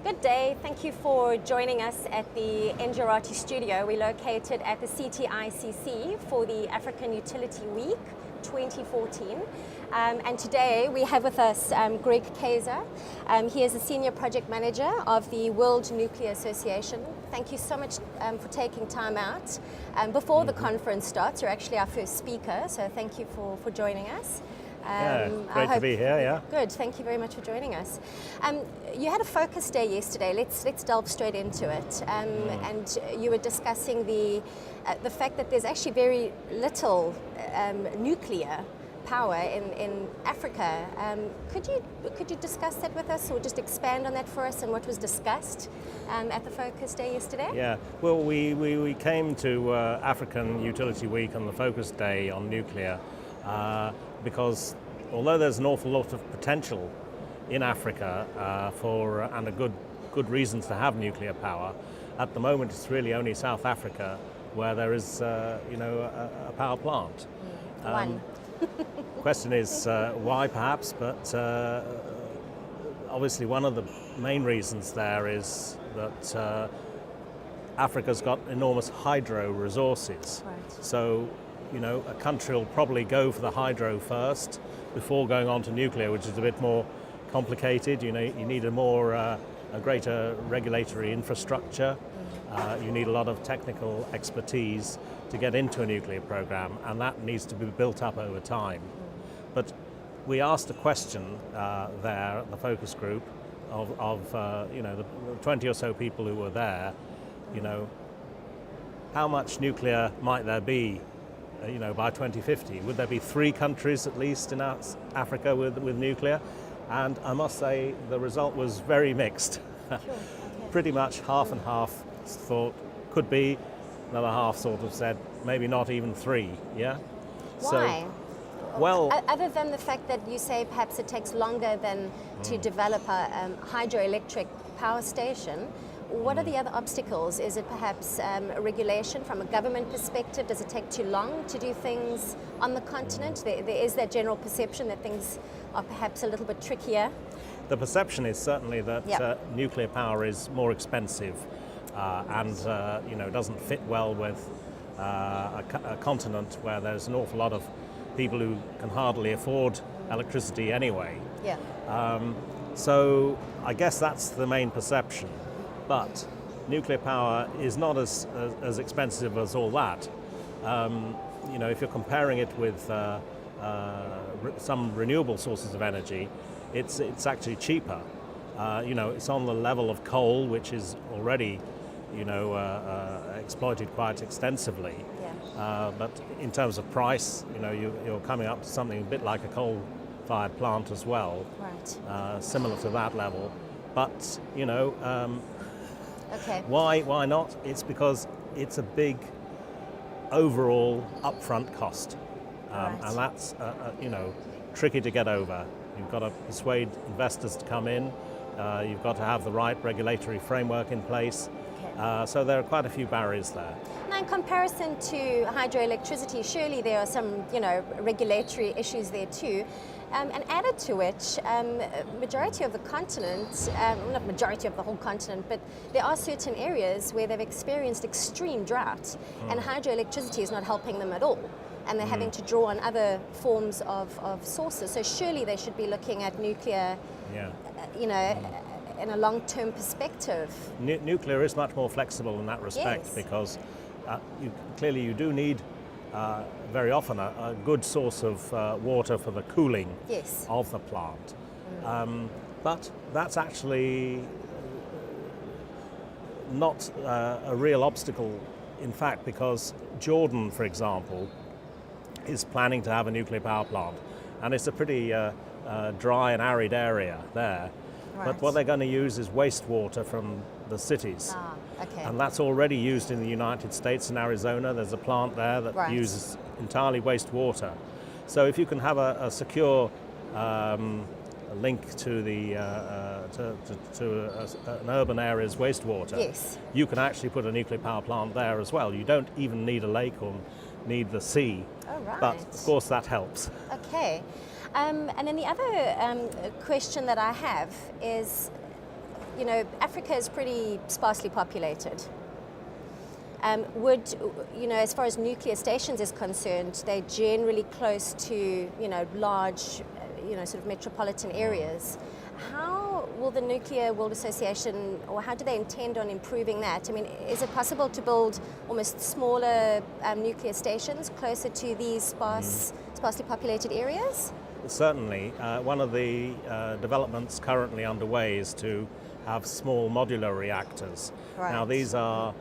Good day. Thank you for joining us at the Engerati studio. We're located at the CTICC for the African Utility Week 2014. And today we have with us Greg Kaser. He is the Senior Project Manager of the World Nuclear Association. Thank you so much for taking time out before the conference starts. You're actually our first speaker, so thank you for joining us. Great to be here, yeah. Good, thank you very much for joining us. You had a focus day yesterday. Let's delve straight into it. And you were discussing the fact that there's actually very little nuclear power in Africa. Could you discuss that with us, or just expand on that for us and what was discussed at the focus day yesterday? Yeah, well, we came to African Utility Week on the focus day on nuclear because although there's an awful lot of potential in Africa and a good reasons to have nuclear power, at the moment it's really only South Africa where there is a power plant. One. Question is why, perhaps, but obviously one of the main reasons there is that Africa's got enormous hydro resources. Right. So, a country will probably go for the hydro first before going on to nuclear, which is a bit more complicated. You need a greater regulatory infrastructure. You need a lot of technical expertise to get into a nuclear program, and that needs to be built up over time. But we asked a question there at the focus group of the 20 or so people who were there. How much nuclear might there be? By 2050, would there be 3 countries at least in Africa with nuclear? And I must say the result was very mixed. Sure. Okay. Pretty much half and half thought could be, another half sort of said maybe not even 3. Yeah. Why? So, well, other than the fact that you say perhaps it takes longer than to develop a hydroelectric power station. What are the other obstacles? Is it perhaps regulation from a government perspective? Does it take too long to do things on the continent? There is that general perception that things are perhaps a little bit trickier. The perception is certainly that nuclear power is more expensive and doesn't fit well with a continent where there's an awful lot of people who can hardly afford electricity anyway. Yeah. So I guess that's the main perception. But nuclear power is not as expensive as all that. If you're comparing it with some renewable sources of energy, it's actually cheaper. It's on the level of coal, which is already, exploited quite extensively. Yeah. But in terms of price, you're coming up to something a bit like a coal-fired plant as well. Right. Similar to that level. But, Okay. Why not? It's because it's a big overall upfront cost, Right. and that's tricky to get over. You've got to persuade investors to come in. You've got to have the right regulatory framework in place. Okay. So there are quite a few barriers there. Now, in comparison to hydroelectricity, surely there are some, regulatory issues there too. And added to which, majority of the continent, not majority of the whole continent, but there are certain areas where they've experienced extreme drought, and hydroelectricity is not helping them at all. And they're having to draw on other forms of sources. So surely they should be looking at nuclear, in a long-term perspective. Nuclear is much more flexible in that respect. Yes. Because clearly you do need very often a good source of water for the cooling Yes. of the plant. But that's actually not a real obstacle, in fact, because Jordan, for example, is planning to have a nuclear power plant, and it's a pretty dry and arid area there. Right. But what they're going to use is wastewater from the cities. Okay. And that's already used in the United States and Arizona. There's a plant there that Right. uses entirely wastewater. So if you can have a secure link to the an urban area's wastewater, Yes. you can actually put a nuclear power plant there as well. You don't even need a lake or need the sea. Oh, right. But of course that helps. Okay. And then the other question that I have is, Africa is pretty sparsely populated. As far as nuclear stations is concerned, they're generally close to, large, sort of metropolitan areas. How will the Nuclear World Association, or how do they intend on improving that? I mean, is it possible to build almost smaller nuclear stations closer to these sparsely populated areas? Certainly. One of the developments currently underway is to have small modular reactors. Right. Now these are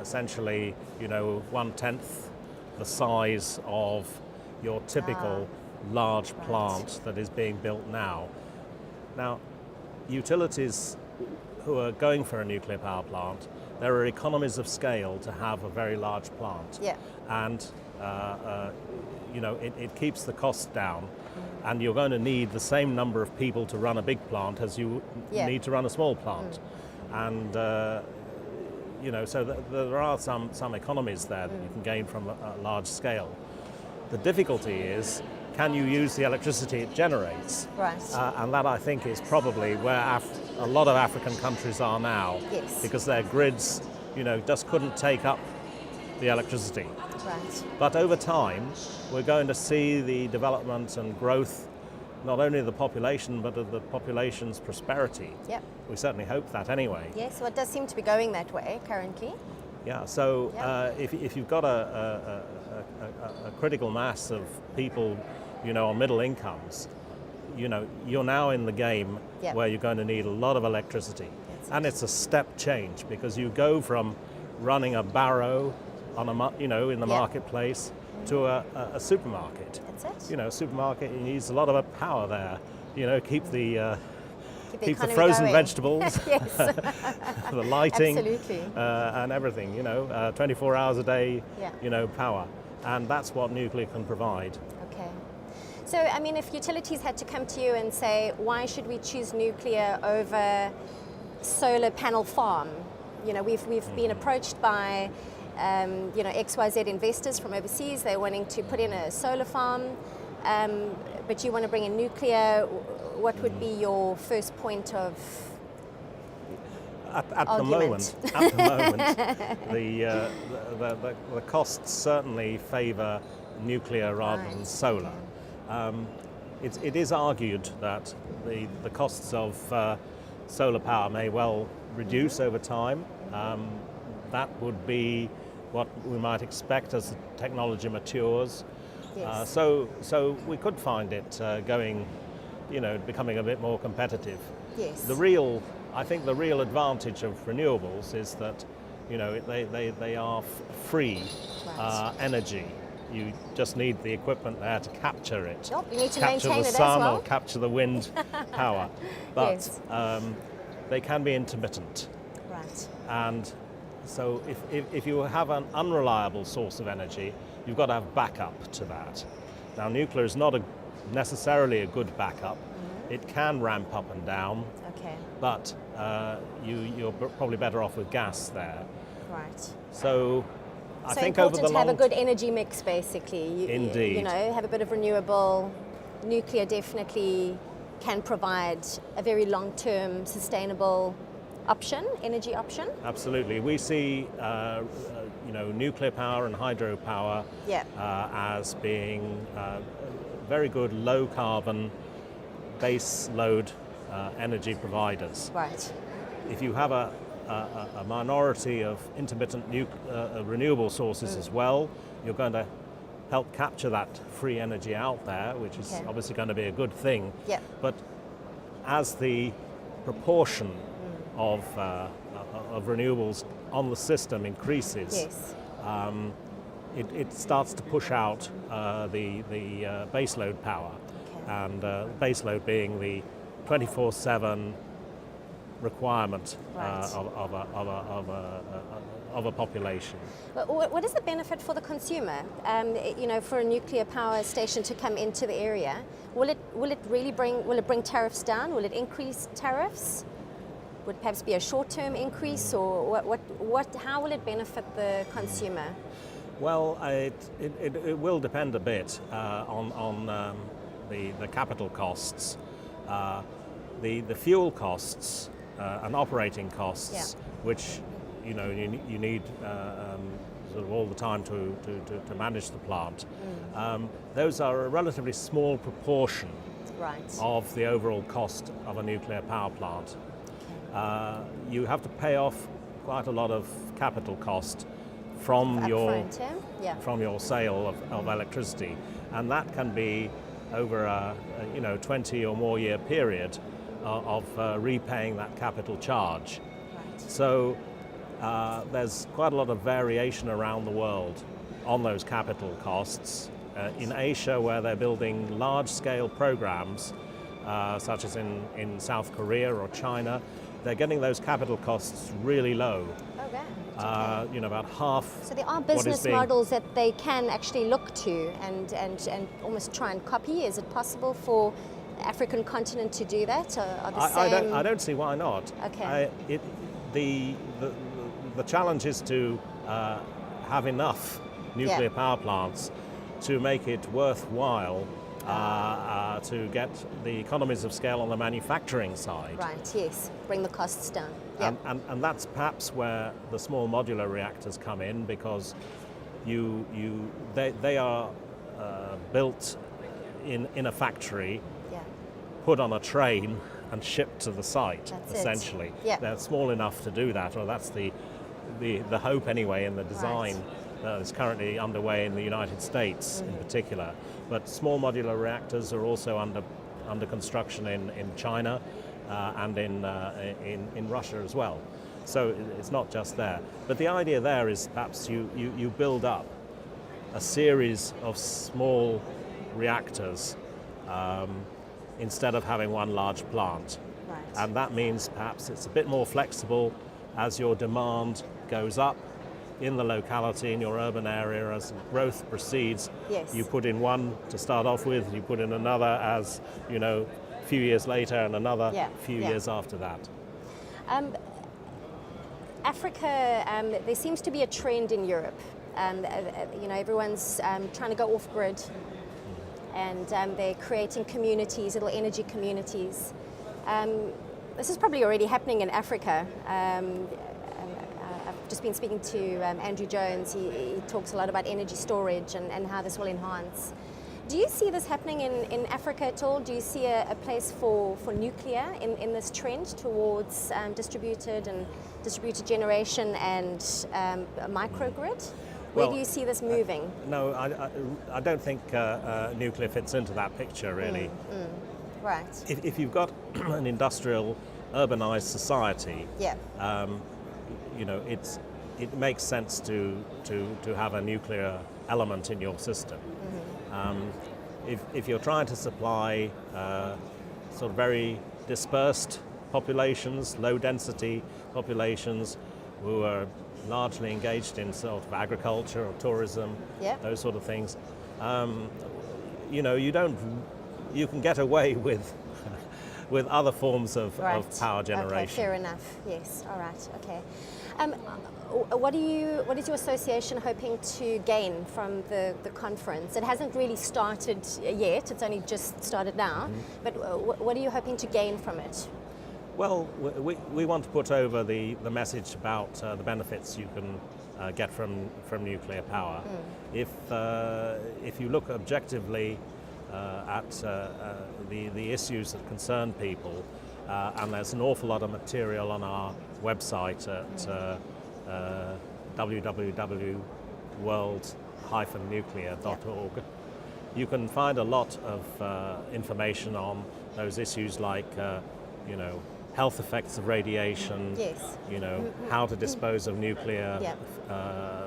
essentially, 1/10 the size of your typical large plant that is being built now. Now, utilities who are going for a nuclear power plant, there are economies of scale to have a very large plant. Yeah. And it keeps the cost down. And you're going to need the same number of people to run a big plant as you need to run a small plant. And so there are some economies there that you can gain from a large scale. The difficulty is, can you use the electricity it generates? Right. And that, I think, is probably where a lot of African countries are now. Yes. Because their grids, just couldn't take up the electricity. Right. But over time, we're going to see the development and growth, not only of the population, but of the population's prosperity. Yep. We certainly hope that anyway. Yes, well, it does seem to be going that way currently. Yeah, so if you've got a critical mass of people, on middle incomes, you're now in the game where you're going to need a lot of electricity. And it's a step change, because you go from running a barrow on in the marketplace to a supermarket. That's it. A supermarket needs a lot of power there. Keep the frozen going. vegetables, Yes. the lighting, Absolutely. And everything. 24 hours a day. Yeah. Power, and that's what nuclear can provide. Okay. So, I mean, if utilities had to come to you and say, why should we choose nuclear over solar panel farm? We've been approached by XYZ investors from overseas. They're wanting to put in a solar farm, but you want to bring in nuclear. What would be your first point of At argument? the moment, the costs certainly favour nuclear rather than solar. It is argued that the costs of solar power may well reduce over time. That would be what we might expect as the technology matures. Yes. So we could find it becoming a bit more competitive. Yes. I think the real advantage of renewables is that, they are free energy. You just need the equipment there to capture it. Nope, you need to capture maintain the it as sun well. or capture the wind power. But Yes. they can be intermittent. Right. And so if you have an unreliable source of energy, you've got to have backup to that. Now, nuclear is not necessarily a good backup. It can ramp up and down. Okay. But you're probably better off with gas there. Right. So I think important over the to long have a good energy mix, basically. Indeed. Have a bit of renewable. Nuclear definitely can provide a very long-term, sustainable energy option. Absolutely. We see nuclear power and hydropower as being very good low-carbon base load energy providers. Right. If you have a minority of intermittent renewable sources as well, you're going to help capture that free energy out there, which is obviously going to be a good thing. Yep. But as the proportion of renewables on the system increases, it starts to push out the baseload power, and baseload being the 24/7 requirement of a population. But what is the benefit for the consumer? For a nuclear power station to come into the area, will it bring tariffs down? Will it increase tariffs? Would it perhaps be a short-term increase, or how will it benefit the consumer? Well, it will depend a bit on the capital costs. The fuel costs and operating costs, which you need sort of all the time to manage the plant. Those are a relatively small proportion of the overall cost of a nuclear power plant. You have to pay off quite a lot of capital cost from your sale of electricity, and that can be over a 20 or more year period of repaying that capital charge. So there's quite a lot of variation around the world on those capital costs. In Asia, where they're building large-scale programs, such as in South Korea or China, they're getting those capital costs really low. About half. So there are business models that they can actually look to and almost try and copy. Is it possible for the African continent to do that? I don't see why not. Okay. The challenge is to have enough nuclear power plants to make it worthwhile to get the economies of scale on the manufacturing side. Right, yes, bring the costs down. Yep. And that's perhaps where the small modular reactors come in, because they are built in a factory, put on a train and shipped to the site, essentially. They're small enough to do that, or that's the hope anyway in the design that is currently underway in the United States in particular. But small modular reactors are also under construction in China and in Russia as well. So it's not just there. But the idea there is perhaps you build up a series of small reactors instead of having one large plant. And that means perhaps it's a bit more flexible as your demand goes up in the locality, in your urban area. As growth proceeds, you put in one to start off with, you put in another as, a few years later, and another few years after that. Africa, there seems to be a trend in Europe. Everyone's trying to go off-grid, and they're creating communities, little energy communities. This is probably already happening in Africa. I've just been speaking to Andrew Jones. He talks a lot about energy storage and how this will enhance. Do you see this happening in Africa at all? Do you see a place for nuclear in this trend towards distributed generation and a microgrid? Where do you see this moving? No, I don't think nuclear fits into that picture, really. Right. If you've got an industrial, urbanized society, it makes sense to have a nuclear element in your system. If you're trying to supply sort of very dispersed populations, low density populations who are largely engaged in sort of agriculture or tourism, those sort of things, you can get away with other forms of power generation. Okay, fair enough. Yes. All right. Okay. What is your association hoping to gain from the conference? It hasn't really started yet. It's only just started now. But what are you hoping to gain from it? Well, we want to put over the message about the benefits you can get from nuclear power. If you look objectively at the issues that concern people, and there's an awful lot of material on our website at www.world-nuclear.org. You can find a lot of information on those issues like health effects of radiation, how to dispose of nuclear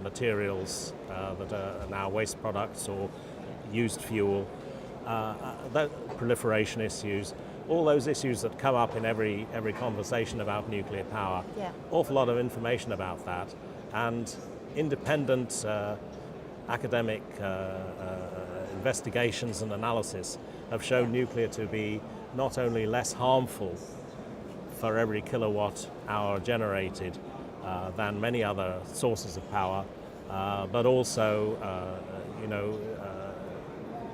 materials that are now waste products or used fuel, proliferation issues, all those issues that come up in every conversation about nuclear power. Awful lot of information about that, and independent academic investigations and analysis have shown nuclear to be not only less harmful for every kilowatt hour generated than many other sources of power, but also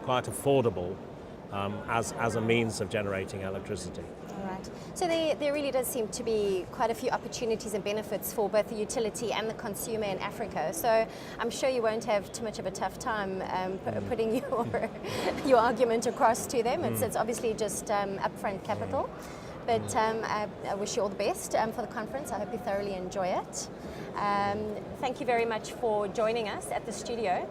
quite affordable as a means of generating electricity. All right. So there really does seem to be quite a few opportunities and benefits for both the utility and the consumer in Africa. So I'm sure you won't have too much of a tough time putting your argument across to them. It's obviously just upfront capital. But I wish you all the best for the conference. I hope you thoroughly enjoy it. Thank you very much for joining us at the studio.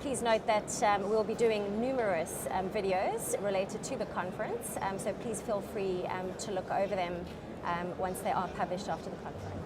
Please note that we'll be doing numerous videos related to the conference, so please feel free to look over them once they are published after the conference.